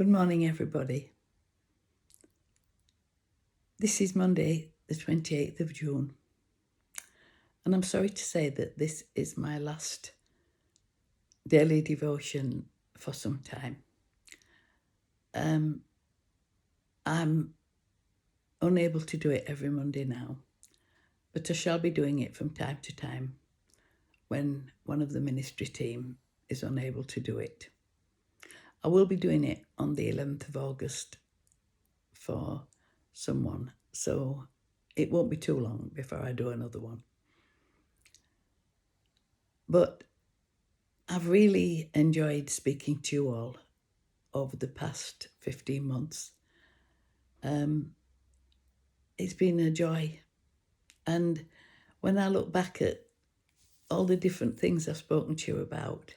Good morning, everybody. This is Monday, the 28th of June, and I'm sorry to say that this is my last daily devotion for some time. I'm unable to do it every Monday now, but I shall be doing it from time to time when one of the ministry team is unable to do it. I will be doing it on the 11th of August for someone, so it won't be too long before I do another one. But I've really enjoyed speaking to you all over the past 15 months. It's been a joy. And when I look back at all the different things I've spoken to you about,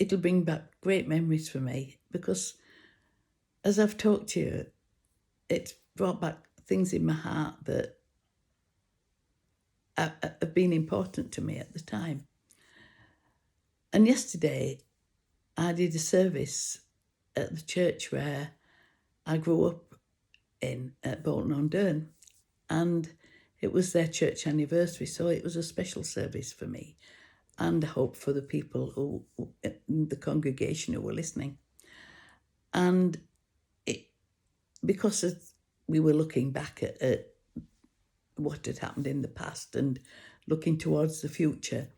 it'll bring back great memories for me, because as I've talked to you, it's brought back things in my heart that have been important to me at the time. And yesterday, I did a service at the church where I grew up in, at Bolton-on-Dearne, and it was their church anniversary, so it was a special service for me, and I hope for the people who in the congregation who were listening. And because we were looking back at what had happened in the past and looking towards the future,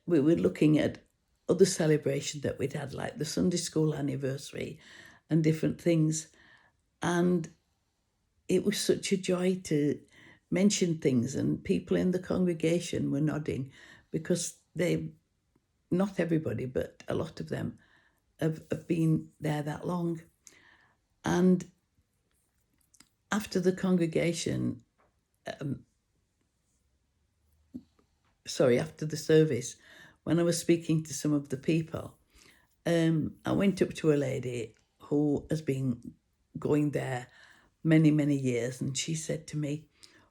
we were looking at other celebrations that we'd had, like the Sunday school anniversary and different things. And it was such a joy to mention things, and people in the congregation were nodding, because not everybody, but a lot of them have been there that long. And after the congregation, after the service, when I was speaking to some of the people, I went up to a lady who has been going there many, many years, and she said to me,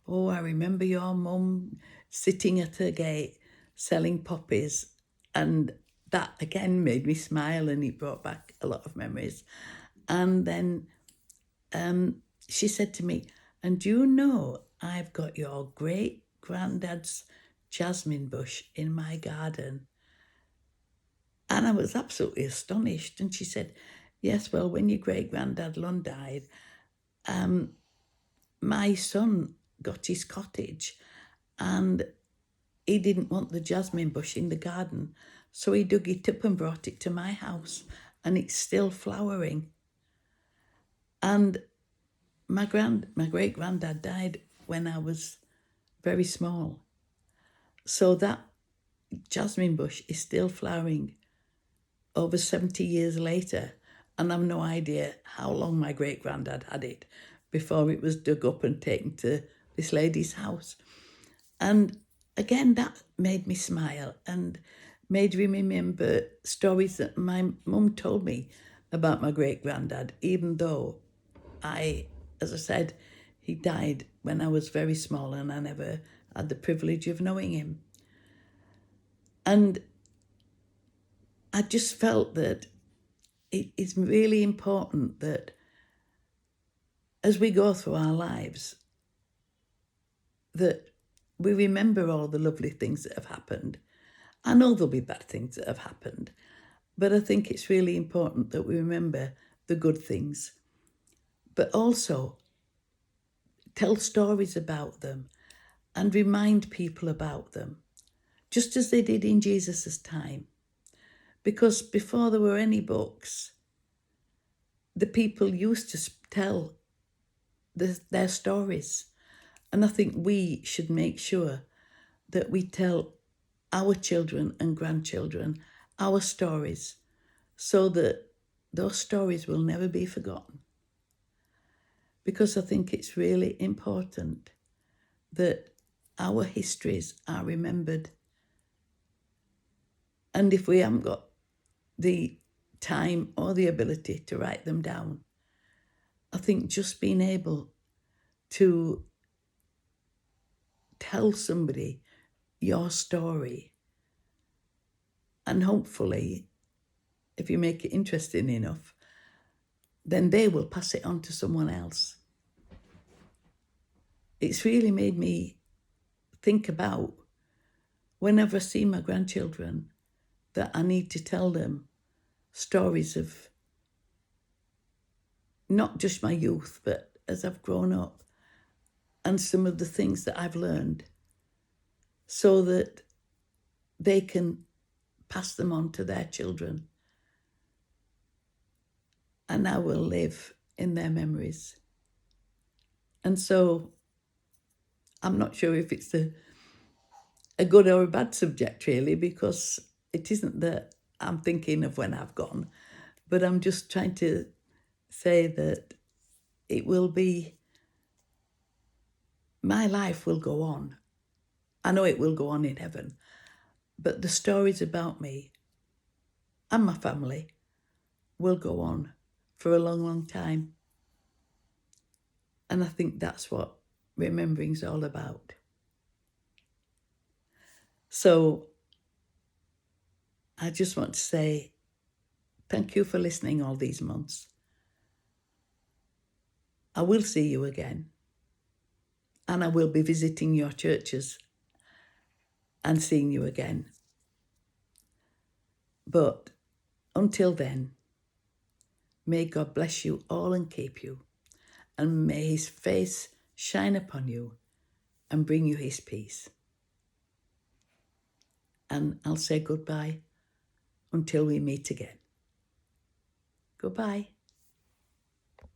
"Oh, I remember your mum sitting at her gate selling poppies." And that again made me smile, and it brought back a lot of memories. And then she said to me, "And do you know, I've got your great granddad's jasmine bush in my garden?" And I was absolutely astonished. And she said, "Yes, well, when your great granddad Lund died, my son got his cottage, and he didn't want the jasmine bush in the garden, so he dug it up and brought it to my house, and it's still flowering." And my great granddad died when I was very small, so that jasmine bush is still flowering over 70 years later, and I've no idea how long my great granddad had it before it was dug up and taken to this lady's house. And again, that made me smile and made me remember stories that my mum told me about my great granddad, even though as I said, he died when I was very small and I never had the privilege of knowing him. And I just felt that it is really important that as we go through our lives, that we remember all the lovely things that have happened. I know there'll be bad things that have happened, but I think it's really important that we remember the good things, but also tell stories about them and remind people about them, just as they did in Jesus' time. Because before there were any books, the people used to tell their stories. And I think we should make sure that we tell our children and grandchildren our stories, so that those stories will never be forgotten. Because I think it's really important that our histories are remembered. And if we haven't got the time or the ability to write them down, I think just being able to tell somebody your story, and hopefully if you make it interesting enough, then they will pass it on to someone else. It's really made me think about whenever I see my grandchildren that I need to tell them stories of not just my youth, but as I've grown up, and some of the things that I've learned, so that they can pass them on to their children. And I will live in their memories. And so I'm not sure if it's a good or a bad subject, really, because it isn't that I'm thinking of when I've gone, but I'm just trying to say that it will be, my life will go on. I know it will go on in heaven, but the stories about me and my family will go on for a long, long time. And I think that's what remembering's all about. So I just want to say thank you for listening all these months. I will see you again, and I will be visiting your churches and seeing you again. But until then, may God bless you all and keep you, and may his face shine upon you and bring you his peace. And I'll say goodbye until we meet again. Goodbye.